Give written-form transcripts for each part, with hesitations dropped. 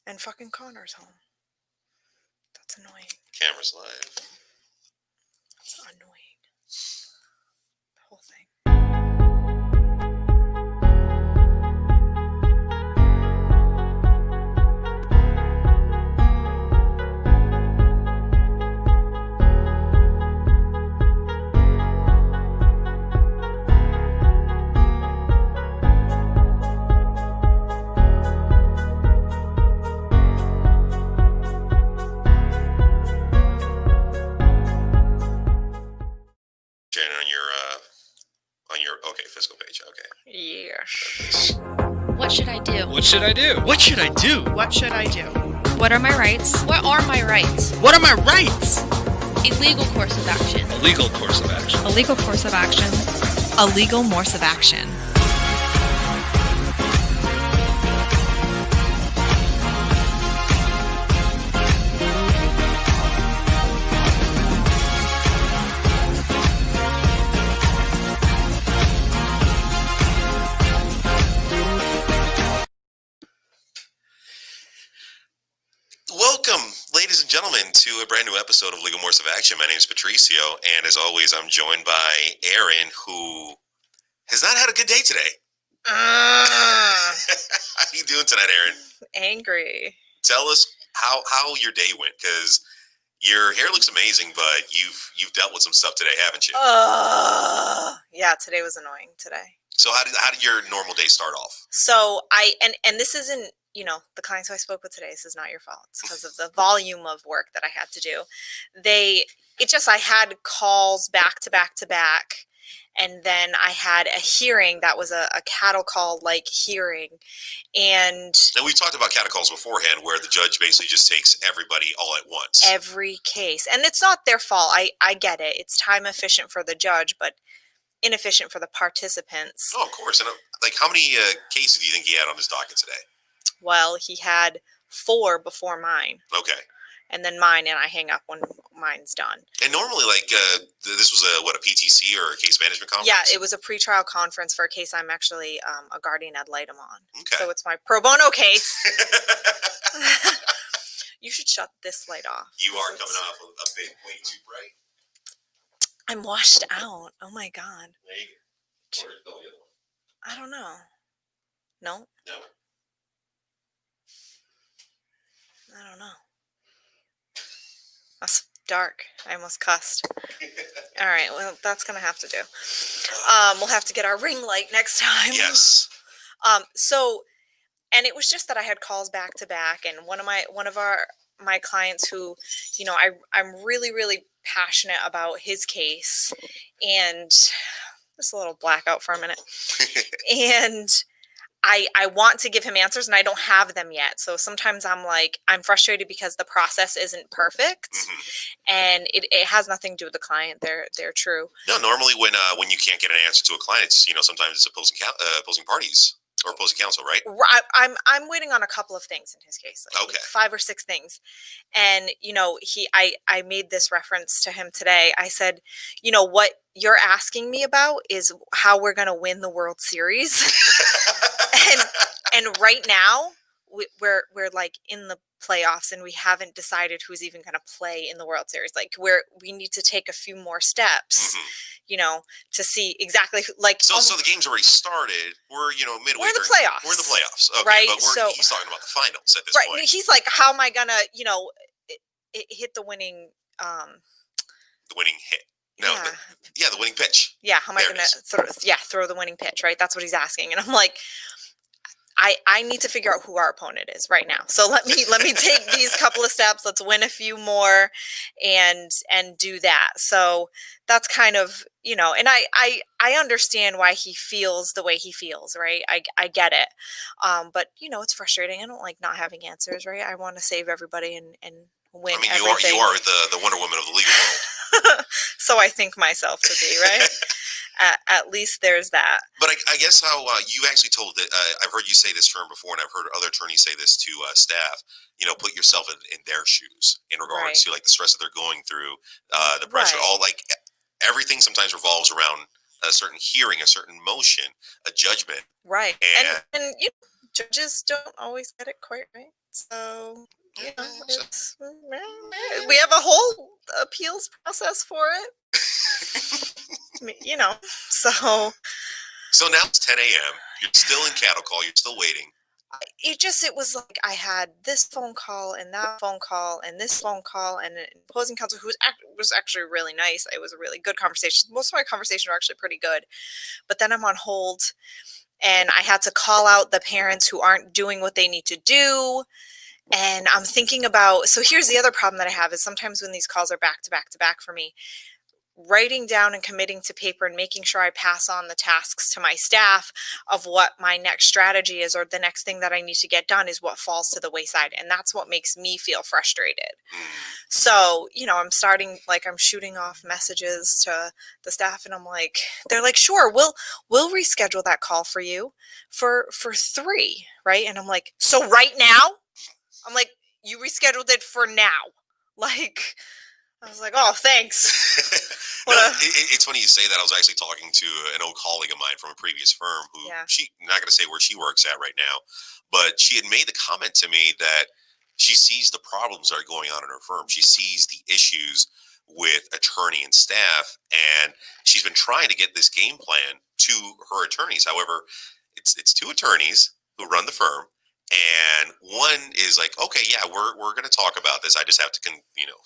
And fucking Connor's home. That's annoying. Camera's live. That's annoying. The whole thing. Physical page. Okay. Yes. What should I do? What should I do? What should I do? What should I do? What are my rights? What are my rights? What are my rights? A legal course of action. A legal course of action. A legal course of action. A legal course of action. Welcome, ladies and gentlemen, to a brand new episode of Legal Morse of Action. My name is Patricio, and as always, I'm joined by Erin, who has not had a good day today. How are you doing tonight, Erin? Angry. Tell us how your day went, because your hair looks amazing, but you've dealt with some stuff today, haven't you? Yeah, today was annoying today. So how did your normal day start off? So and this isn't, the clients who I spoke with today, this is not your fault. It's because of the volume of work that I had to do. I had calls back to back to back. And then I had a hearing that was a cattle call like hearing. And we've talked about cattle calls beforehand, where the judge basically just takes everybody all at once. Every case. And it's not their fault. I get it. It's time efficient for the judge, but inefficient for the participants. Oh, of course. And how many cases do you think he had on his docket today? Well, he had 4 before mine. Okay. And then mine, and I hang up when mine's done. And normally, this was a PTC or a case management conference? Yeah, it was a pretrial conference for a case I'm actually a guardian ad litem on. Okay. So it's my pro bono case. You should shut this light off. You are coming off a bit way too bright. I'm washed out. Oh my God. There you go. Or the other one. I don't know. No? No. I don't know. That's dark. I almost cussed. All right. Well, that's going to have to do. We'll have to get our ring light next time. Yes. And it was just that I had calls back to back, and one of my clients who, I'm really, really passionate about his case, and just a little blackout for a minute. And I want to give him answers, and I don't have them yet. So sometimes I'm frustrated because the process isn't perfect, and it has nothing to do with the client. They're true. No, normally when you can't get an answer to a client, it's sometimes it's opposing parties or opposing counsel, right? I'm waiting on a couple of things in his case, okay, 5 or 6 things, and I made this reference to him today. I said, what you're asking me about is how we're going to win the World Series. and right now we're like in the playoffs, and we haven't decided who's even going to play in the World Series. We need to take a few more steps, to see exactly So the game's already started. We're midway. We're in the playoffs. We're in the playoffs, okay, right? But he's talking about the finals at this right. point. He's like, how am I gonna, hit the winning, the winning hit. No, yeah. The winning pitch. Yeah, how am I gonna throw the winning pitch? Right, that's what he's asking, and I'm like, I need to figure out who our opponent is right now. So let me take these couple of steps. Let's win a few more, and do that. So that's kind of and I understand why he feels the way he feels. Right, I get it. But it's frustrating. I don't like not having answers. Right, I want to save everybody and win. You are the Wonder Woman of the legal world. So I think myself to be, right. At least there's that. But I guess how you actually told it, I've heard you say this term before, and I've heard other attorneys say this to staff, put yourself in their shoes in regards to the stress that they're going through, the pressure, all everything sometimes revolves around a certain hearing, a certain motion, a judgment. Right. And judges don't always get it quite right. So, you know, So- it's, we have a whole appeals process for it. You know, so So now it's 10 a.m. You're still in cattle call. You're still waiting. it was like I had this phone call and that phone call and this phone call and an opposing counsel who was actually really nice. It was a really good conversation. Most of my conversations were actually pretty good, but then I'm on hold and I had to call out the parents who aren't doing what they need to do. And I'm thinking about, so here's the other problem that I have is sometimes when these calls are back to back to back for me, writing down and committing to paper and making sure I pass on the tasks to my staff of what my next strategy is or the next thing that I need to get done is what falls to the wayside. And that's what makes me feel frustrated. So, you know, I'm shooting off messages to the staff and I'm like, they're like, sure, we'll reschedule that call for you for 3, right? And I'm like, so right now? I'm like, you rescheduled it for now. Like, I was like, oh, thanks. No, it's funny you say that. I was actually talking to an old colleague of mine from a previous firm who I'm not going to say where she works at right now, but she had made the comment to me that she sees the problems that are going on in her firm. She sees the issues with attorney and staff, and she's been trying to get this game plan to her attorneys. However, it's 2 attorneys who run the firm. And one is like, okay, yeah, we're going to talk about this. I just have to,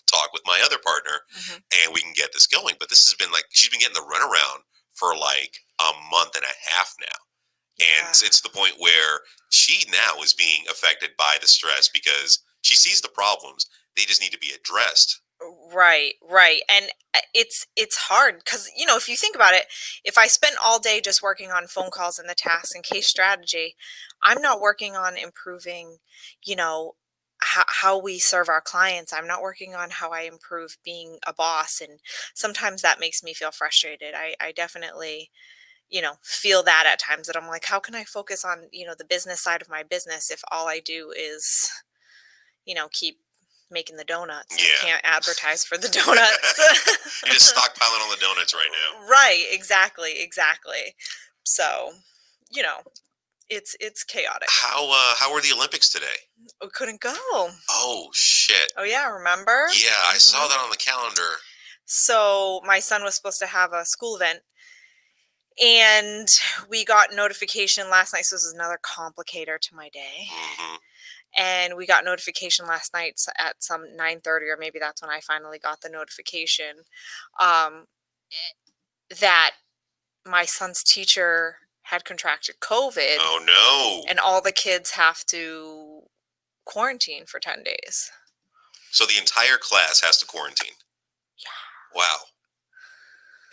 talk with my other partner and we can get this going. But this has been like, she's been getting the runaround for like a month and a half now. And it's the point where she now is being affected by the stress because she sees the problems. They just need to be addressed. Right. And it's hard because, if you think about it, if I spent all day just working on phone calls and the tasks and case strategy, I'm not working on improving, how we serve our clients. I'm not working on how I improve being a boss. And sometimes that makes me feel frustrated. I definitely, feel that at times that I'm like, how can I focus on, the business side of my business if all I do is, keep making the donuts. Yeah. I can't advertise for the donuts. You're just stockpiling on the donuts right now. Right. Exactly. So, it's chaotic. How were the Olympics today? We couldn't go. Oh, shit. Oh yeah. Remember? Yeah. I saw that on the calendar. So my son was supposed to have a school event and we got notification last night. So this is another complicator to my day. And we got notification last night at some 9:30, or maybe that's when I finally got the notification, that my son's teacher had contracted COVID. Oh, no. And all the kids have to quarantine for 10 days. So the entire class has to quarantine? Yeah. Wow.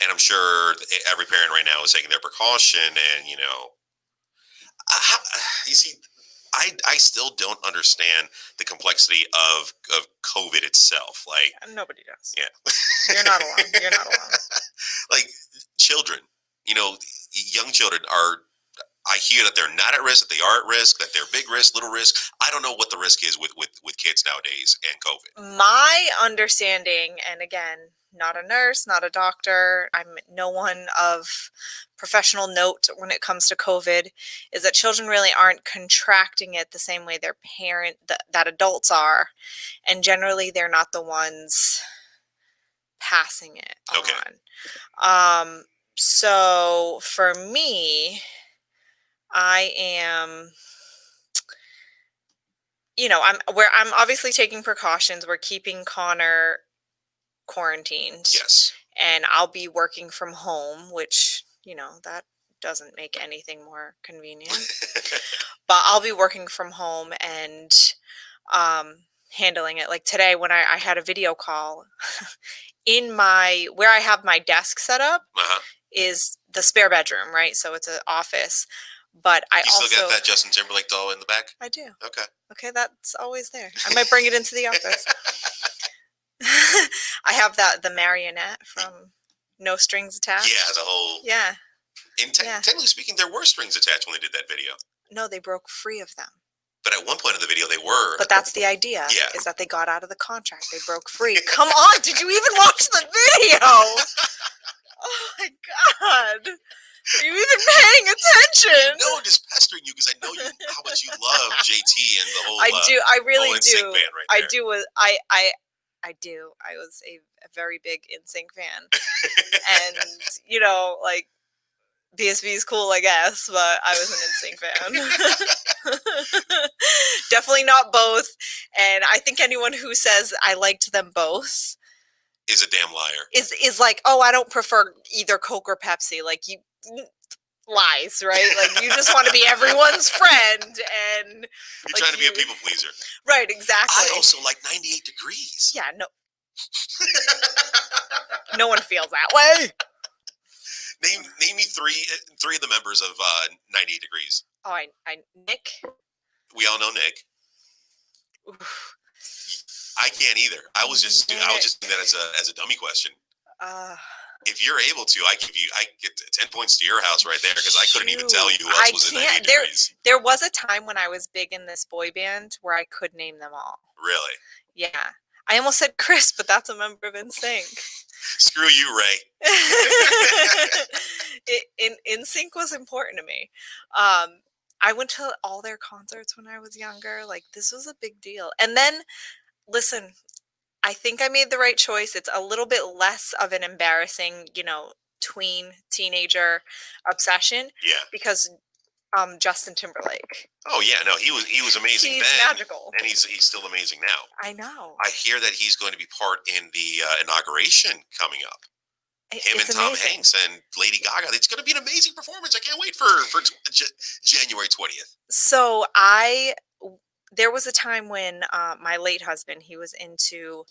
And I'm sure every parent right now is taking their precaution and, you see, I still don't understand the complexity of COVID itself. Like nobody does. Yeah. You're not alone. Like children, young children I hear that they're not at risk, that they are at risk, that they're big risk, little risk. I don't know what the risk is with kids nowadays and COVID. My understanding, and again, not a nurse, not a doctor, I'm no one of professional note when it comes to COVID, is that children really aren't contracting it the same way their that adults are. And generally they're not the ones passing it on. So for me, I am, I'm obviously taking precautions. We're keeping Connor quarantined. Yes. And I'll be working from home, which, that doesn't make anything more convenient. But I'll be working from home and handling it. Like today when I had a video call in where I have my desk set up is the spare bedroom, right? So it's an office. But I also still got that Justin Timberlake doll in the back? I do. Okay, that's always there. I might bring it into the office. I have the marionette from No Strings Attached. Yeah, the whole. Yeah. And technically speaking, there were strings attached when they did that video. No, they broke free of them. But at one point in the video, they were. But that's the idea. Yeah. Is that they got out of the contract. They broke free. Come on! Did you even watch the video? Oh my god! Are you even paying attention? No, just pestering you because I know how much you love JT and the whole. I do. I really whole do. NSYNC band right I there. do. I do. I was a very big NSYNC fan, and like BSB is cool, I guess, but I was an NSYNC fan. Definitely not both. And I think anyone who says I liked them both is a damn liar. Is like, oh, I don't prefer either Coke or Pepsi. Like you. Lies, right? Like you just want to be everyone's friend, and you're trying to be a people pleaser, right? Exactly. I also like 98 Degrees. Yeah, no one feels that way. Name me three of the members of 98 Degrees. Oh, I Nick. We all know Nick. Oof. I can't either. I was just doing that as a dummy question. If you're able to, I get 10 points to your house right there because I couldn't even tell you who else was in 98 Degrees. There was a time when I was big in this boy band where I could name them all. Really? Yeah. I almost said Chris, but that's a member of NSYNC. Screw you, Ray. NSYNC was important to me. I went to all their concerts when I was younger. Like, this was a big deal. And then, listen, I think I made the right choice. It's a little bit less of an embarrassing, teenager obsession. Yeah. Because Justin Timberlake. Oh yeah, no, he was amazing he's then. Magical. And he's still amazing now. I know. I hear that he's going to be part in the inauguration coming up. Him and Tom Hanks and Lady Gaga. It's going to be an amazing performance. I can't wait for January 20th. So there was a time when my late husband, he was into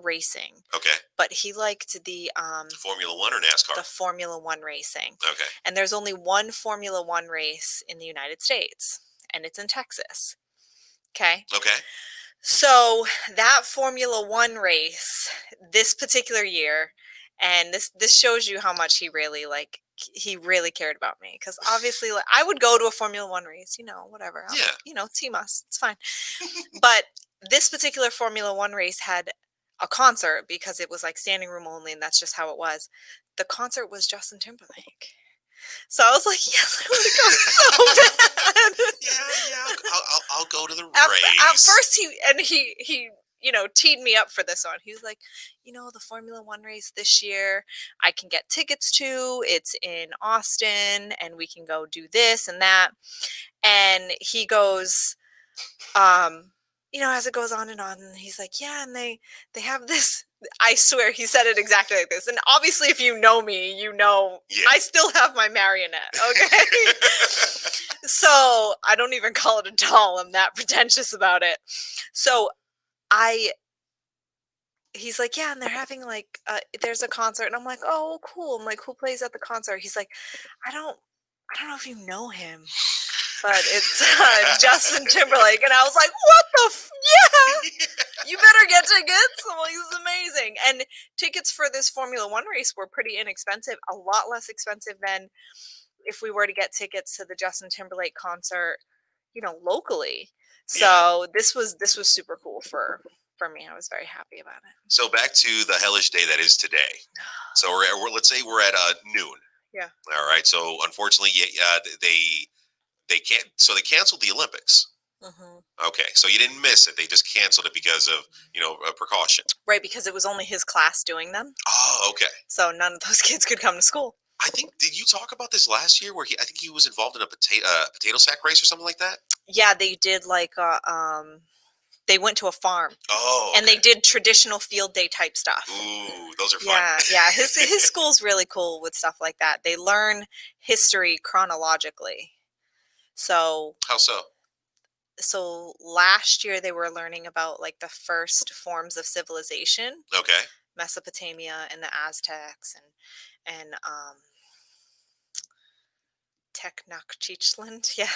racing. Okay. But he liked the Formula One or NASCAR? The Formula One racing. Okay. And there's only one Formula One race in the United States, and it's in Texas. Okay. Okay. So that Formula One race this particular year, and this shows you how much he really cared about me, because obviously I would go to a Formula One race, whatever. Team us, it's fine. But this particular Formula One race had a concert because it was like standing room only, and that's just how it was. The concert was Justin Timberlake. So I was like, yes, I want to go so bad. Yeah, I'll go to the race. At first, he teed me up for this one. He was like, the Formula One race this year, I can get tickets to. It's in Austin, and we can go do this and that. And he goes, as it goes on, and he's like, yeah, and they have this. I swear he said it exactly like this. And obviously, if you know me, I still have my marionette. Okay. So I don't even call it a doll. I'm that pretentious about it. So he's like, yeah, and they're having there's a concert. And I'm like, oh, cool. I'm like, who plays at the concert? He's like, I don't know if you know him, but it's Justin Timberlake. And I was like, what the yeah, you better get tickets. I'm like, this is amazing. And tickets for this Formula One race were pretty inexpensive, a lot less expensive than if we were to get tickets to the Justin Timberlake concert, locally. So this was super cool for me. I was very happy about it. So back to the hellish day that is today. So let's say we're at noon. Yeah. All right. So unfortunately, they can't. So they canceled the Olympics. Mm-hmm. Okay. So you didn't miss it. They just canceled it because of a precaution. Right, because it was only his class doing them. Oh, okay. So none of those kids could come to school. I think, did you talk about this last year where I think he was involved in a potato sack race or something like that? Yeah, they did they went to a farm. Oh. Okay. And they did traditional field day type stuff. Ooh, those are fun. Yeah. His school's really cool with stuff like that. They learn history chronologically. So. How so? So last year they were learning about the first forms of civilization. Okay. Mesopotamia and the Aztecs and Tenochtitlan. Yeah.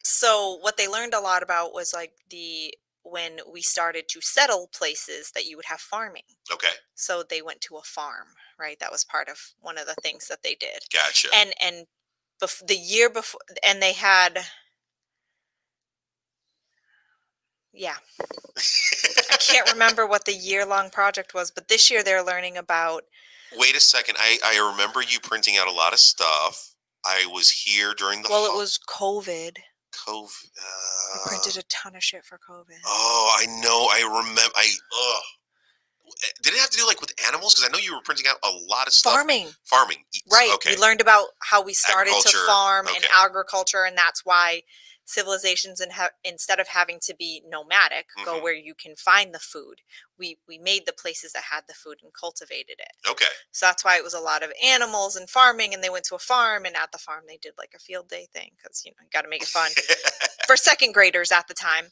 So what they learned a lot about was when we started to settle places that you would have farming. Okay. So they went to a farm, right? That was part of one of the things that they did. Gotcha. And the year before, and they had, yeah. I can't remember what the year-long project was, but this year they're learning about. Wait a second. I remember you printing out a lot of stuff. I was here during the Well, it was COVID. COVID. We printed a ton of shit for COVID. Oh, I know. I remember. Did it have to do like with animals? Because I know you were printing out a lot of stuff. Farming. Right. Okay. We learned about how we started to farm and Okay. agriculture, and that's why civilizations, instead of having to be nomadic, go where you can find the food. We made the places that had the food and cultivated it. Okay. So that's why it was a lot of animals and farming, and they went to a farm, and at the farm they did like a field day thing because, you got to make it fun for second graders at the time.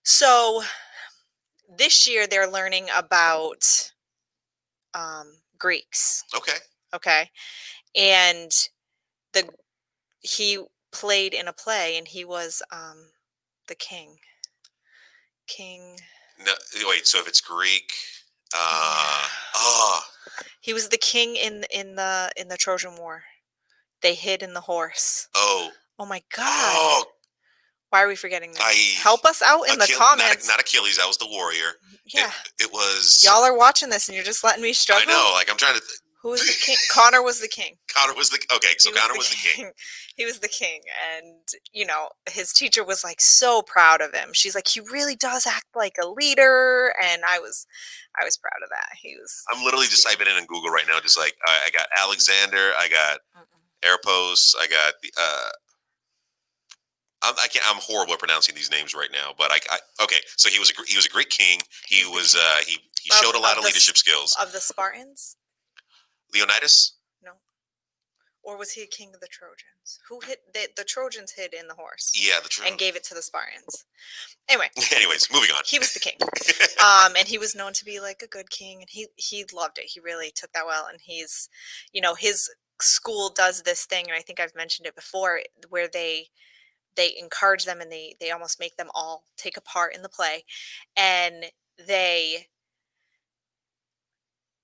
So this year they're learning about Greeks. Okay. And he played in a play, and he was the king. No, wait. So if it's Greek, he was the king in the Trojan War. They hid in the horse. Oh my God. Oh. Why are we forgetting this? Help us out in the comments. Not Achilles. That was the warrior. Yeah. It was. Y'all are watching this, and you're just letting me struggle. I know. Like, I'm trying to. Who was the king? Connor was the king. Okay. So Connor was the king. He was the king, and his teacher was like so proud of him. She's like, he really does act like a leader, and I was proud of that. I'm literally just typing in Google right now, just like I got Alexander, I got Airpost, I got the. I'm horrible at pronouncing these names right now, but okay. So he was a great king. He showed a lot of leadership skills. Of the Spartans. Leonidas? No. Or was he a king of the Trojans? Who hid the Trojans hid in the horse? Yeah, the Trojans. And gave it to the Spartans. Anyways, moving on. He was the king. And he was known to be like a good king, and he loved it. He really took that well, and he's, his school does this thing, and I think I've mentioned it before, where they encourage them, and they almost make them all take a part in the play, and they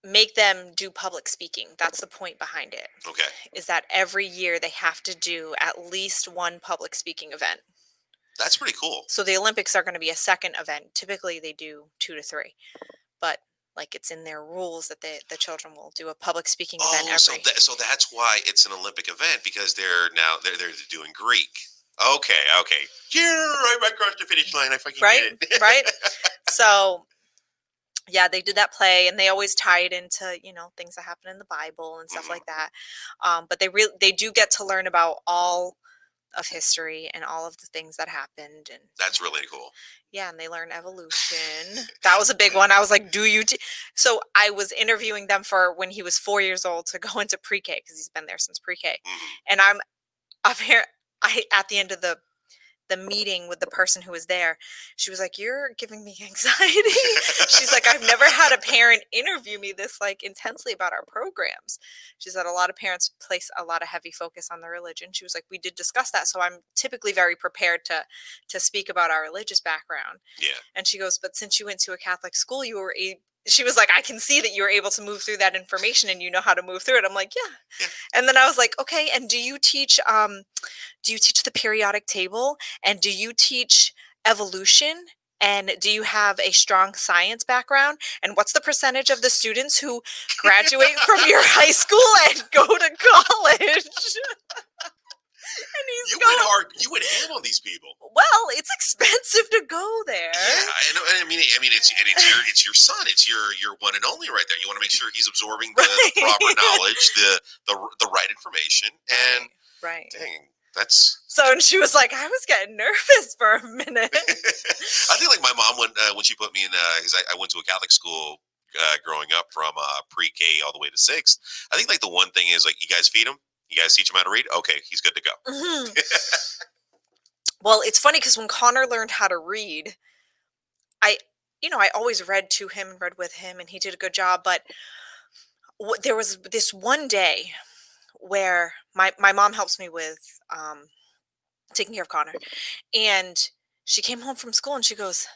make them do public speaking. That's the point behind it. Okay. Is that every year they have to do at least one public speaking event. That's pretty cool. So the Olympics are going to be a second event. Typically they do 2 to 3, but like it's in their rules that the children will do a public speaking event every. So that's why it's an Olympic event, because they're doing Greek. Okay. Yeah, right across the finish line. I fucking get it. Right. So, yeah, they did that play, and they always tie it into things that happen in the Bible and stuff like that. But they do get to learn about all of history and all of the things that happened, and that's really cool. Yeah, and they learn evolution. That was a big one. I was like, so I was interviewing them for when he was 4 years old to go into pre-K, because he's been there since pre-K, and I'm up here. At the end of the meeting with the person who was there, she was like, "You're giving me anxiety." She's like, "I've never had a parent interview me this like intensely about our programs." She said a lot of parents place a lot of heavy focus on their religion. She was like, "We did discuss that, so I'm typically very prepared to speak about our religious background." Yeah. And she goes, "But since you went to a Catholic school, she was like, I can see that you were able to move through that information, and you know how to move through it." I'm like, yeah. And then I was like, okay, and do you teach the periodic table, and do you teach evolution, and do you have a strong science background, and what's the percentage of the students who graduate from your high school and go to college? And You went ham on these people. Well, it's expensive to go there. Yeah, I know. I mean, it's your son. It's your one and only right there. You want to make sure he's absorbing the proper knowledge, the right information, and right. Dang, that's so. And she was like, I was getting nervous for a minute. I think like my mom when she put me in because I went to a Catholic school growing up from pre-K all the way to 6th. I think like the one thing is like, you guys feed him. You guys teach him how to read? Okay, he's good to go. Well, it's funny because when Connor learned how to read, I always read to him and read with him, and he did a good job. But there was this one day where my mom helps me with taking care of Connor, and she came home from school and she goes,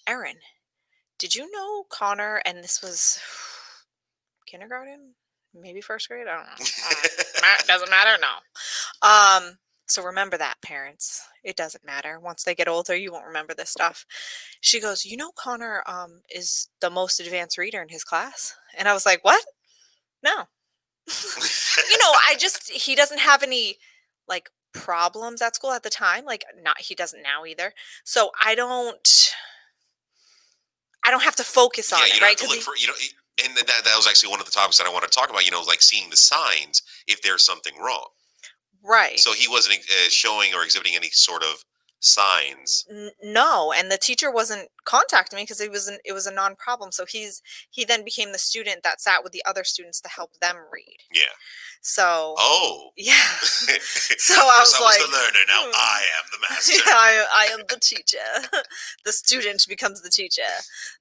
"Erin, did you know Connor?" And this was kindergarten. Maybe 1st grade. I don't know. Doesn't matter. No. So remember that, parents. It doesn't matter. Once they get older, you won't remember this stuff. She goes, Connor is the most advanced reader in his class. And I was like, what? No. He doesn't have any like problems at school at the time. Like not he doesn't now either. So I don't have to focus on Yeah, it, you don't right? have to look for, and that was actually one of the topics that I want to talk about, like seeing the signs if there's something wrong. Right. So he wasn't showing or exhibiting any sort of signs. No, and the teacher wasn't contacting me because it was a non-problem. So he then became the student that sat with the other students to help them read. Yeah. So Oh. yeah. So I was like, the learner, now I am the master. Yeah, I am the teacher. The student becomes the teacher.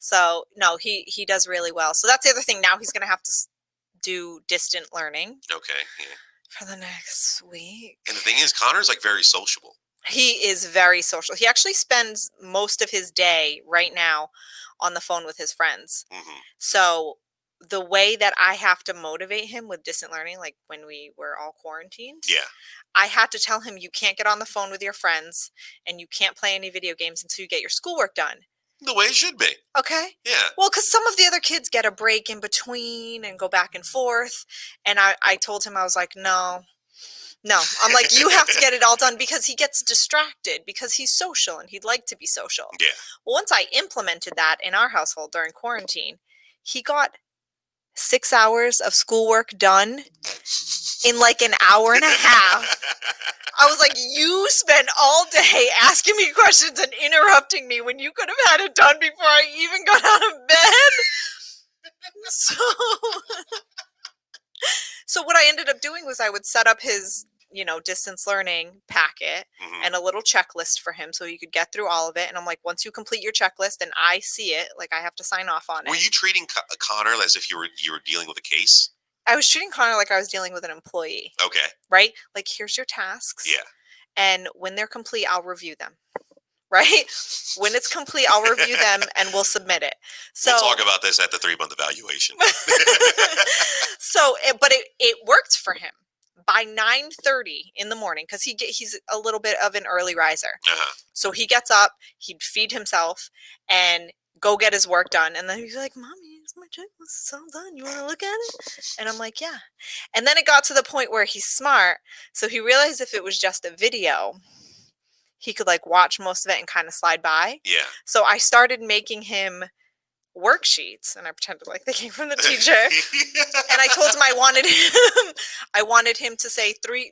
So no, he does really well. So that's the other thing. Now he's going to have to do distant learning. Okay. Yeah. For the next week. And the thing is, Connor's like very sociable. He is very social. He actually spends most of his day right now on the phone with his friends. Mm-hmm. So the way that I have to motivate him with distant learning, like when we were all quarantined, I had to tell him you can't get on the phone with your friends and you can't play any video games until you get your schoolwork done. The way it should be. Okay. Yeah. Well, because some of the other kids get a break in between and go back and forth. And I told him, I was like, no. I'm like, you have to get it all done because he gets distracted because he's social and he'd like to be social. Yeah. Well, once I implemented that in our household during quarantine, he got 6 hours of schoolwork done in like an hour and a half. I was like, you spent all day asking me questions and interrupting me when you could have had it done before I even got out of bed. So what I ended up doing was I would set up his, distance learning packet and a little checklist for him so he could get through all of it. And I'm like, once you complete your checklist and I see it, like I have to sign off on it. Were you treating Connor as if you were dealing with a case? I was treating Connor like I was dealing with an employee. Okay. Right? Like, here's your tasks. Yeah. And when they're complete, I'll review them. Right? When it's complete, I'll review them and we'll submit it. So we'll talk about this at the 3-month evaluation. But it worked for him. By 9:30 in the morning, because he's a little bit of an early riser. Uh-huh. So he gets up, he'd feed himself, and go get his work done. And then he's like, Mommy, it's my checklist. It's all done. You want to look at it? And I'm like, yeah. And then it got to the point where he's smart. So he realized if it was just a video, he could like watch most of it and kind of slide by. Yeah. So I started making him worksheets and I pretended like they came from the teacher. And I told him I wanted him to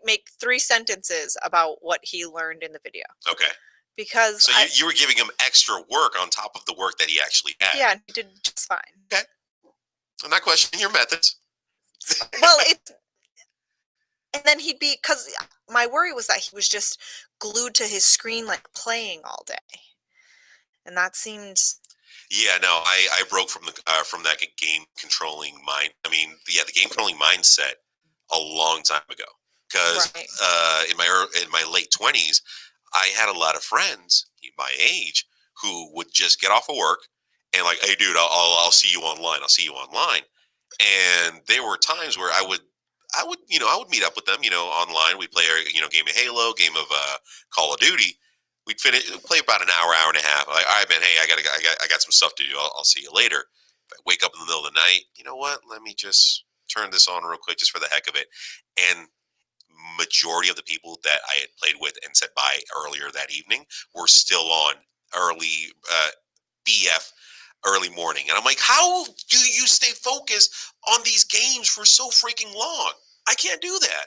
make 3 sentences about what he learned in the video. Okay. Because so you were giving him extra work on top of the work that he actually had. Yeah, he did just fine. Okay. I'm not questioning your methods. Well, and then he'd be, because my worry was that he was just glued to his screen, like playing all day. And that seemed... Yeah, no, I broke from that game controlling mind. I mean, the game controlling mindset a long time ago. Because in my late 20s, I had a lot of friends my age who would just get off of work and like, hey, dude, I'll see you online. I'll see you online. And there were times where I would meet up with them, online. We'd play a game of Halo, game of Call of Duty. We'd play about an hour and a half. Like, all right, man, hey, I got some stuff to do. I'll see you later. If I wake up in the middle of the night, you know what? Let me just turn this on real quick just for the heck of it. And majority of the people that I had played with and said bye earlier that evening were still on early BF early morning. And I'm like, how do you stay focused on these games for so freaking long? I can't do that.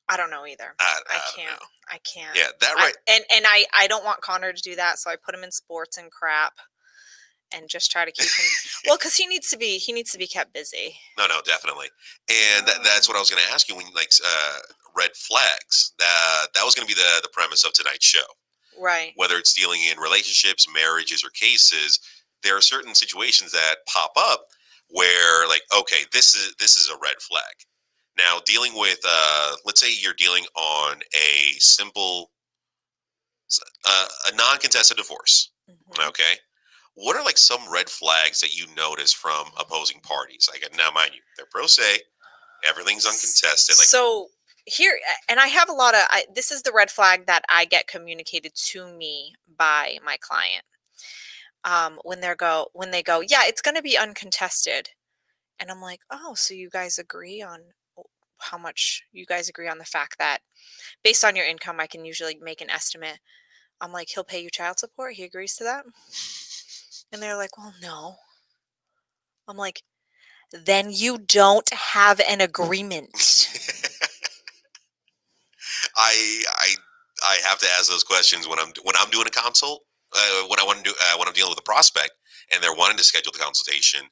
I don't know either. I can't. Yeah, that right. And I don't want Connor to do that, so I put him in sports and crap, and just try to keep him. Well, because he needs to be kept busy. No, definitely. And that's what I was going to ask you when red flags. That was going to be the premise of tonight's show. Right. Whether it's dealing in relationships, marriages, or cases, there are certain situations that pop up where, like, okay, this is a red flag. Now, dealing with, let's say you're dealing on a simple, a non-contested divorce, okay? What are, like, some red flags that you notice from opposing parties? Like, now, mind you, they're pro se, everything's uncontested. Like, so, here, and I have a lot of, this is the red flag that I get communicated to me by my client. When they go, yeah, it's going to be uncontested. And I'm like, oh, so you guys agree on how much you guys agree on the fact that based on your income, I can usually make an estimate. I'm like, he'll pay you child support. He agrees to that. And they're like, well, no. I'm like, then you don't have an agreement. I have to ask those questions when I'm doing a consult. When I'm dealing with a prospect and they're wanting to schedule the consultation.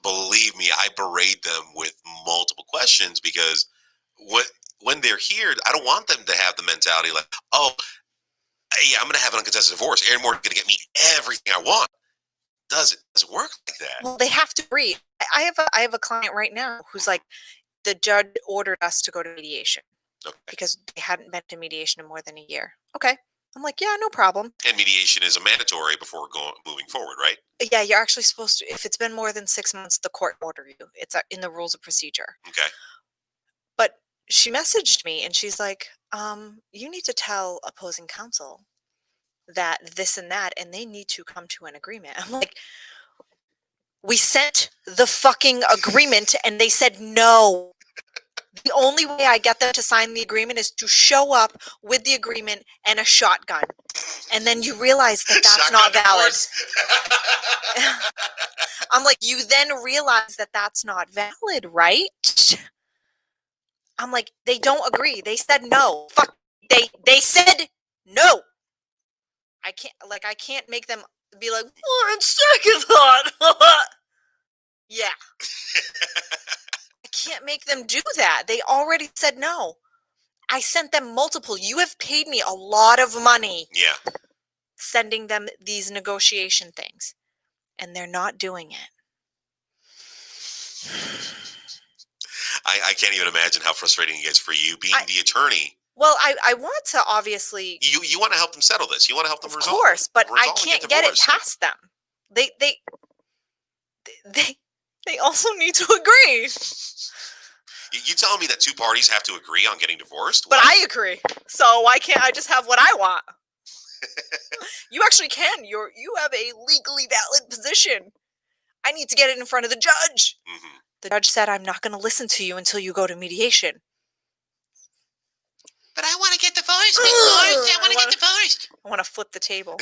Believe me, I berate them with multiple questions because when they're here, I don't want them to have the mentality like, oh, yeah, I'm going to have an uncontested divorce. Erin Moore is going to get me everything I want. Doesn't work like that. Well, they have to agree. I have a client right now who's like, the judge ordered us to go to mediation because they hadn't been to mediation in more than a year. Okay. I'm like, yeah, no problem. And mediation is a mandatory before moving forward, right? Yeah, you're actually supposed to, if it's been more than 6 months, the court order you. It's in the rules of procedure. Okay. But she messaged me and she's like, you need to tell opposing counsel that this and that, and they need to come to an agreement. I'm like, we sent the fucking agreement and they said no. The only way I get them to sign the agreement is to show up with the agreement and a shotgun. And then you realize that that's not valid. I'm like, you then realize that that's not valid, right? I'm like, they don't agree. They said no. Fuck. They said no. I can't make them be like, well, on second thought. Yeah. I can't make them do that. They already said no. I sent them multiple. You have paid me a lot of money. Yeah. Sending them these negotiation things. And they're not doing it. I can't even imagine how frustrating it gets for you being the attorney. Well, I want to obviously. You want to help them settle this. You want to help them resolve. Of course, but I and can't get it past them. They also need to agree. You telling me that two parties have to agree on getting divorced? But I agree. So why can't I just have what I want? You actually can. You have a legally valid position. I need to get it in front of the judge. Mm-hmm. The judge said, I'm not going to listen to you until you go to mediation. But I want to get divorced. I want to get divorced. I want to flip the table.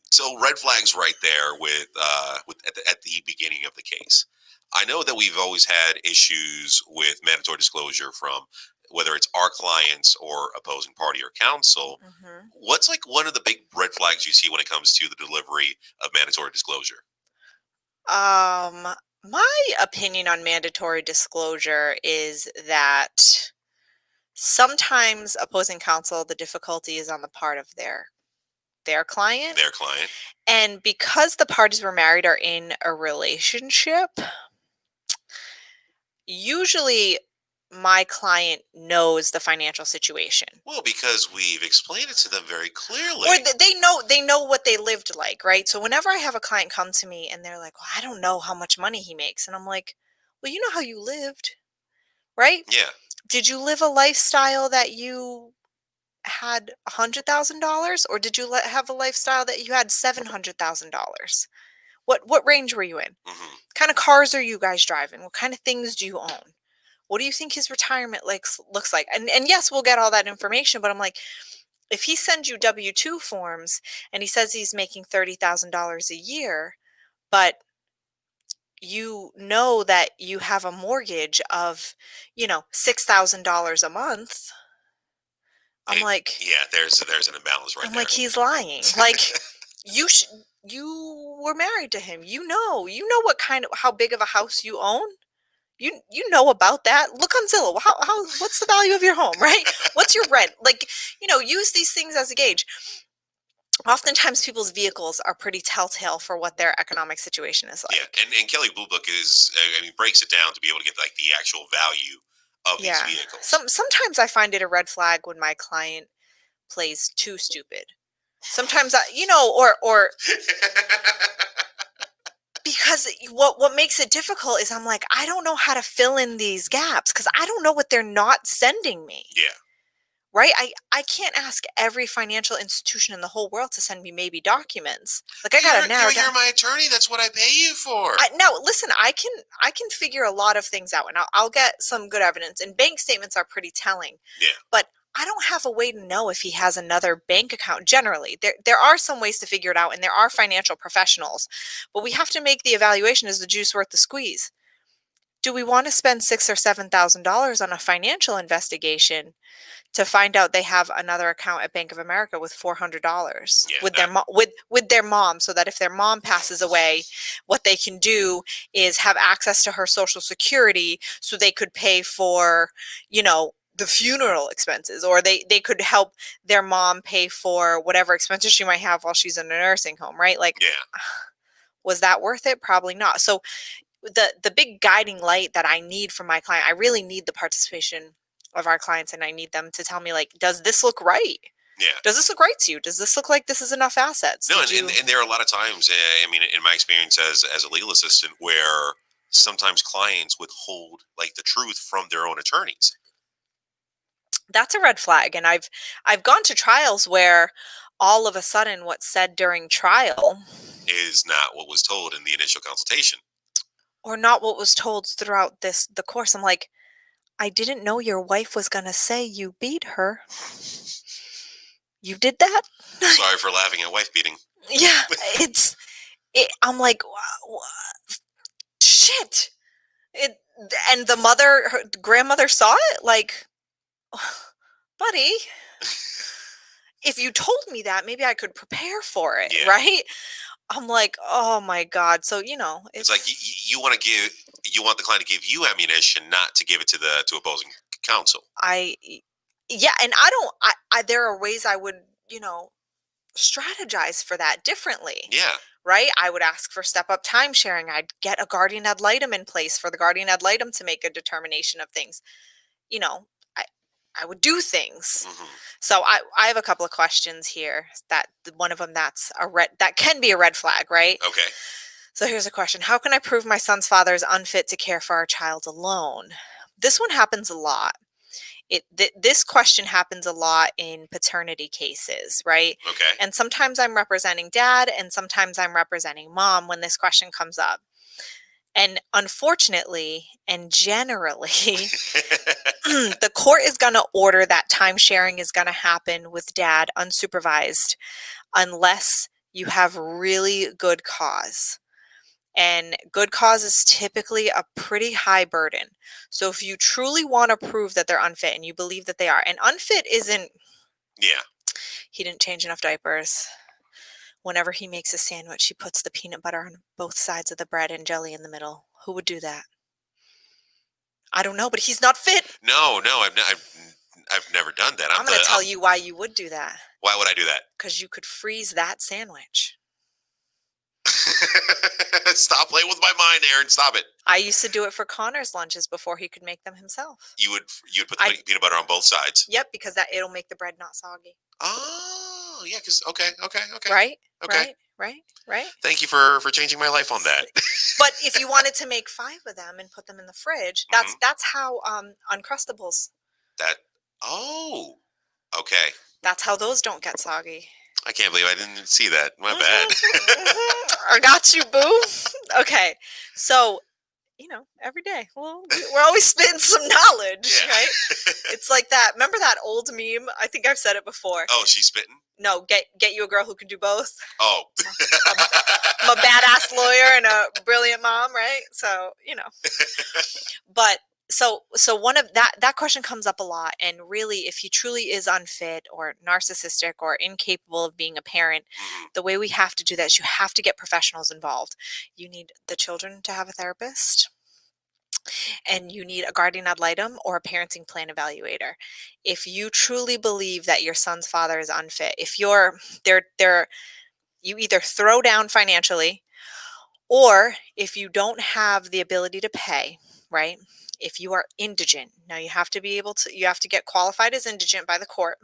So red flags right there with at the beginning of the case. I know that we've always had issues with mandatory disclosure from whether it's our clients or opposing party or counsel. Mm-hmm. What's like one of the big red flags you see when it comes to the delivery of mandatory disclosure? My opinion on mandatory disclosure is that sometimes opposing counsel, the difficulty is on the part of their client. Their client. And because the parties were married or in a relationship, usually my client knows the financial situation. Well, because we've explained it to them very clearly. Or they know what they lived like, right? So whenever I have a client come to me and they're like, well, I don't know how much money he makes. And I'm like, well, you know how you lived, right? Yeah. Did you live a lifestyle that you had $100,000, or did you have a lifestyle that you had $700,000? What range were you in? Mm-hmm. What kind of cars are you guys driving? What kind of things do you own? What do you think his retirement looks like? And yes, we'll get all that information, but I'm like, if he sends you W-2 forms and he says he's making $30,000 a year, but you know that you have a mortgage of, $6,000 a month. I'm like, yeah, there's an imbalance right there. I'm like, he's lying. Like, you were married to him. You know how big of a house you own. You know about that. Look on Zillow. What's the value of your home, right? What's your rent? Like, use these things as a gauge. Oftentimes people's vehicles are pretty telltale for what their economic situation is like. Yeah, and Kelley Blue Book breaks it down to be able to get like the actual value of these vehicles. Sometimes I find it a red flag when my client plays too stupid. Sometimes or because what makes it difficult is I'm like, I don't know how to fill in these gaps because I don't know what they're not sending me. Yeah. Right? I can't ask every financial institution in the whole world to send me maybe documents. Like I gotta narrow down. You're my attorney. That's what I pay you for. No, listen, I can figure a lot of things out, and I'll get some good evidence. And bank statements are pretty telling. Yeah. But I don't have a way to know if he has another bank account. Generally, there are some ways to figure it out, and there are financial professionals. But we have to make the evaluation: is the juice worth the squeeze? Do we want to spend $6,000 or $7,000 on a financial investigation to find out they have another account at Bank of America with $400 with their mom, so that if their mom passes away, what they can do is have access to her Social Security, so they could pay for, the funeral expenses, or they could help their mom pay for whatever expenses she might have while she's in a nursing home, right? Like, Yeah. was that worth it? Probably not. So the big guiding light that I need from my client, I really need the participation of our clients, and I need them to tell me, like, does this look right? Yeah. Does this look right to you? Does this look like this is enough assets? No, and there are a lot of times, I mean, in my experience as a legal assistant, where sometimes clients withhold like the truth from their own attorneys. That's a red flag. And I've gone to trials where all of a sudden what's said during trial Is not what was told in the initial consultation. or not what was told throughout the course. I'm like, I didn't know your wife was going to say you beat her. You did that? Sorry for laughing at wife beating. Yeah, I'm like, shit. And her grandmother saw it, like, buddy, if you told me that, maybe I could prepare for it, Yeah. right? I'm like, oh my God. So, It's like you want the client to give you ammunition, not to give it to opposing counsel. Yeah, and I there are ways I would, strategize for that differently. Yeah. Right? I would ask for step up time sharing. I'd get a guardian ad litem in place for the guardian ad litem to make a determination of things. I I would do things. Mm-hmm. So I have a couple of questions here that one of them that can be a red flag, right? Okay. So here's a question. How can I prove my son's father is unfit to care for our child alone? This one happens a lot. This question happens a lot in paternity cases, right? Okay. And sometimes I'm representing dad and sometimes I'm representing mom when this question comes up. And unfortunately and generally, the court is going to order that time sharing is going to happen with dad unsupervised unless you have really good cause. And good cause is typically a pretty high burden. So if you truly want to prove that they're unfit and you believe that they are, and unfit isn't, Yeah. he didn't change enough diapers. Whenever he makes a sandwich, he puts the peanut butter on both sides of the bread and jelly in the middle. Who would do that? I don't know, but he's not fit. No, I've never done that. I'm going to tell you why you would do that. Why would I do that? Because you could freeze that sandwich. Stop playing with my mind, Erin. Stop it. I used to do it for Connor's lunches before he could make them himself. You'd put the peanut butter on both sides. Yep, because it'll make the bread not soggy. Oh, yeah. Because okay. Right. Okay. Right. Thank you for changing my life on that. But if you wanted to make 5 of them and put them in the fridge, that's how Uncrustables. Okay. That's how those don't get soggy. I can't believe I didn't see that. My bad. I got you, boo. Okay, so every day, well, we're always spitting some knowledge, Yeah. right? It's like that. Remember that old meme? I think I've said it before. Oh, she's spitting? No, get you a girl who can do both. Oh. I'm a badass lawyer and a brilliant mom, right? So, but so one of that question comes up a lot. And really, if he truly is unfit or narcissistic or incapable of being a parent, the way we have to do that is you have to get professionals involved. You need the children to have a therapist. And you need a guardian ad litem or a parenting plan evaluator. If you truly believe that your son's father is unfit, if you either throw down financially, or if you don't have the ability to pay, right? If you are indigent, now you have to get qualified as indigent by the court.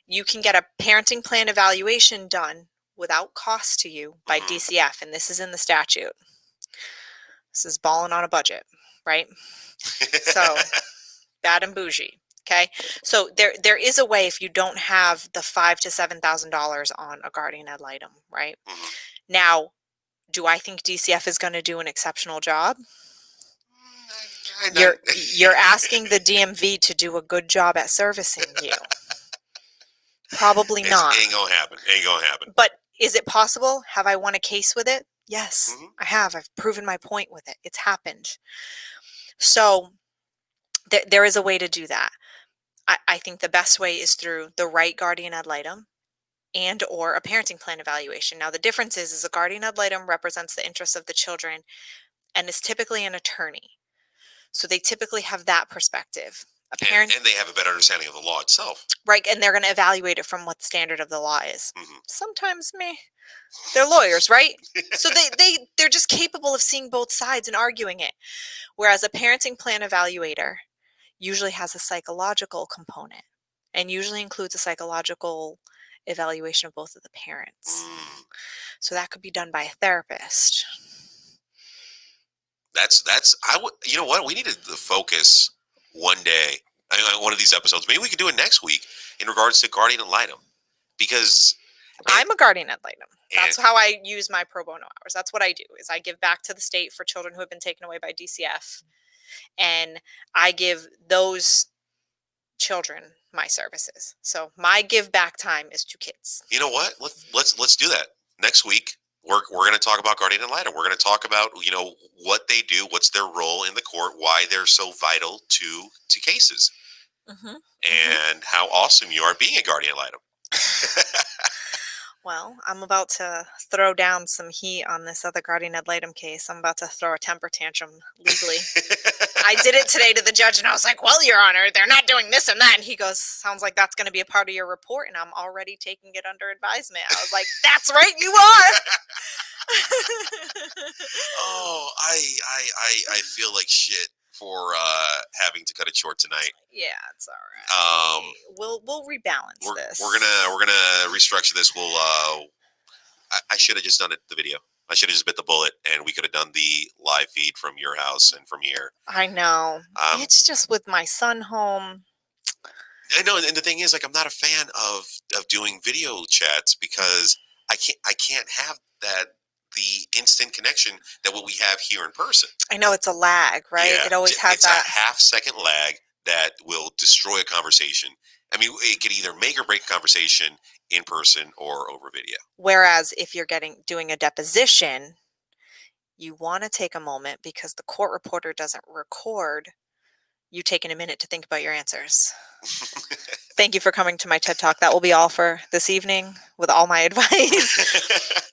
You can get a parenting plan evaluation done without cost to you by Mhm. DCF, and this is in the statute. This is balling on a budget, right? So bad and bougie. Okay. So there is a way if you don't have the $5,000 to $7,000 on a guardian ad litem, right? Mhm. Now, do I think DCF is going to do an exceptional job? You're asking the DMV to do a good job at servicing you. Probably not. Ain't gonna happen. Ain't gonna happen. But is it possible? Have I won a case with it? Yes, Mhm. I have. I've proven my point with it. It's happened. So there is a way to do that. I think the best way is through the right guardian ad litem and or a parenting plan evaluation. Now the difference is a guardian ad litem represents the interests of the children and is typically an attorney. So they typically have that perspective. A parent, And they have a better understanding of the law itself. right, and they're going to evaluate it from what the standard of the law is. Mhm. Sometimes they're lawyers, right? So they're just capable of seeing both sides and arguing it. Whereas a parenting plan evaluator usually has a psychological component and usually includes a psychological evaluation of both of the parents. Mm. So that could be done by a therapist. That's I would, you know what, we needed to focus one day on one of these episodes. Maybe we could do it next week in regards to guardian ad litem, because I'm a guardian ad litem. and- That's how I use my pro bono hours. That's what I do is I give back to the state for children who have been taken away by DCF, and I give those children my services. So my give back time is to kids. you know what? Let's do that next week. We're going to talk about guardian ad litem. We're going to talk about, you know, what they do, what's their role in the court, why they're so vital to cases, Mm-hmm. and how awesome you are being a guardian ad litem. Well, I'm about to throw down some heat on this other guardian ad litem case. I'm about to throw a temper tantrum legally. I did it today to the judge, and I was like, well, Your Honor, they're not doing this and that. And he goes, sounds like that's going to be a part of your report, and I'm already taking it under advisement. I was like, that's right, you are. Oh, I feel like shit for having to cut it short tonight. Yeah, it's all right. We'll rebalance this. We're gonna restructure this. We'll I should have just done the video. I should have just bit the bullet, and we could have done the live feed from your house and from here. I know. It's just with my son home. I know, and the thing is, like, I'm not a fan of doing video chats because I can't have the instant connection that what we have here in person. I know it's a lag, right? Yeah, It always has it's that. a half-second lag that will destroy a conversation. I mean, it could either make or break a conversation in person or over video. Whereas if you're doing a deposition, you want to take a moment because the court reporter doesn't record you taking a minute to think about your answers. Thank you for coming to my TED Talk. That will be all for this evening with all my advice.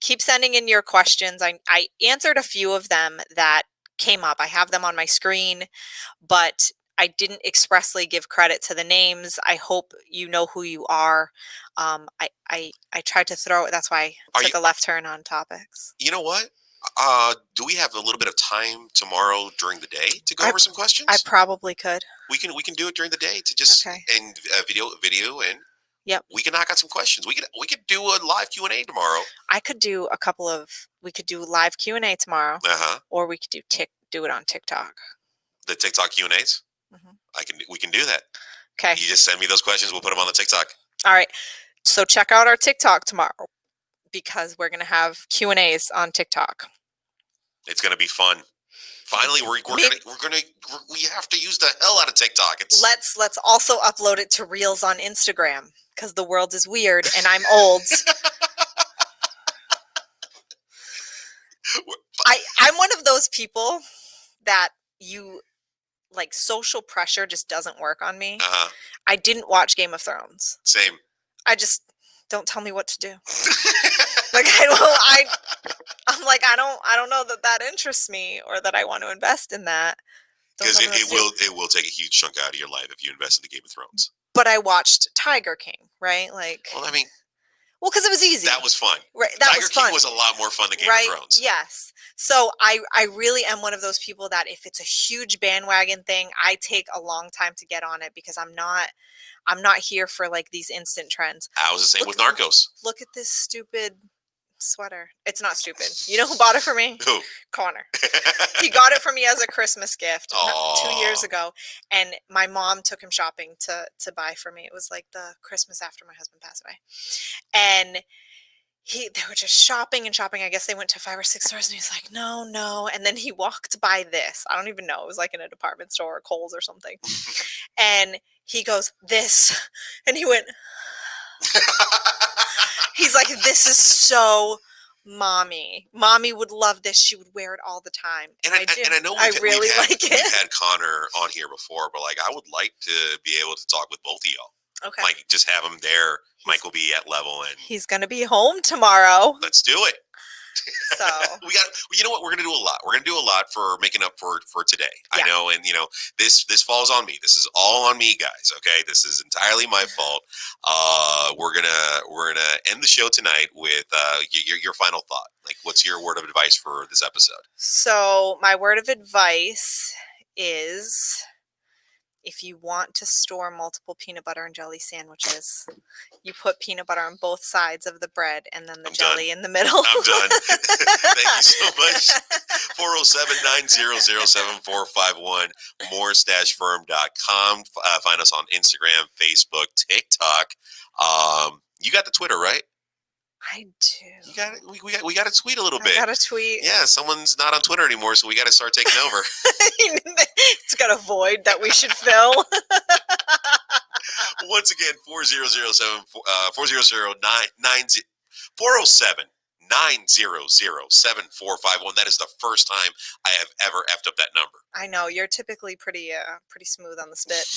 Keep sending in your questions. I answered a few of them that came up. I have them on my screen, but I didn't expressly give credit to the names. I hope you know who you are. I tried to throw it. That's why I took a left turn on topics. You know what? Do we have a little bit of time tomorrow during the day to go over some questions? I probably could. We can do it during the day to just and video and yep. We can knock out some questions. We could do a live Q&A tomorrow. I could do we could do live Q&A tomorrow. Or we could do it on TikTok. The TikTok Q&As? Mm-hmm. We can do that. Okay. You just send me those questions, we'll put them on the TikTok. All right. So check out our TikTok tomorrow because we're going to have Q&As on TikTok. It's going to be fun. Finally, we have to use the hell out of TikTok. Let's also upload it to Reels on Instagram because the world is weird and I'm old. I'm one of those people that social pressure just doesn't work on me. I didn't watch Game of Thrones. Same. I just don't tell me what to do. I don't know that interests me or that I want to invest in that. Because it will take a huge chunk out of your life if you invest in the Game of Thrones. But I watched Tiger King, right? Well, I mean, Well, because it was easy. That was fun. Right. That Tiger was King fun. was a lot more fun than Game Right. of Thrones. Yes. So I really am one of those people that if it's a huge bandwagon thing, I take a long time to get on it because I'm not here for like these instant trends. I was the same with Narcos. Look at this stupid sweater. It's not stupid. You know who bought it for me? Who? Connor. He got it for me as a Christmas gift Aw. 2 years ago, and my mom took him shopping to buy for me. It was like the Christmas after my husband passed away, and they were just shopping and shopping. I guess they went to 5 or 6 stores, and he's like, no, no. And then he walked by this. I don't even know. It was like in a department store or Kohl's or something. And he goes, this, and he went. He's like, this is so mommy. Mommy would love this. She would wear it all the time. And I know really like it. We've had Connor on here before, but like I would like to be able to talk with both of y'all. Okay. Like just have him there. Mike will be at level, and He's gonna be home tomorrow. let's do it. So you know what, we're gonna do a lot. We're gonna do a lot for making up for today. Yeah. I know, and this falls on me. This is all on me, guys. Okay, this is entirely my fault. We're gonna end the show tonight with your final thought. Like, what's your word of advice for this episode? So my word of advice is, if you want to store multiple peanut butter and jelly sandwiches, you put peanut butter on both sides of the bread and then the jelly in the middle. I'm done. Thank you so much. 407-900-7451, morse-firm.com. Find us on Instagram, Facebook, TikTok. You got the Twitter, right? I do. You got it. We got to tweet a little bit. I got to tweet. Yeah, someone's not on Twitter anymore, so we got to start taking over. It's got a void that we should fill. Once again, 407-900-7451. That is the first time I have ever effed up that number. I know you're typically pretty smooth on the spit.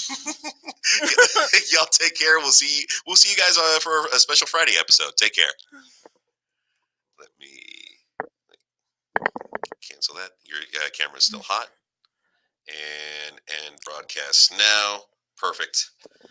Y'all take care. We'll see you guys for a special Friday episode. Take care. Let me cancel that. Your camera's still hot. And broadcast now. Perfect.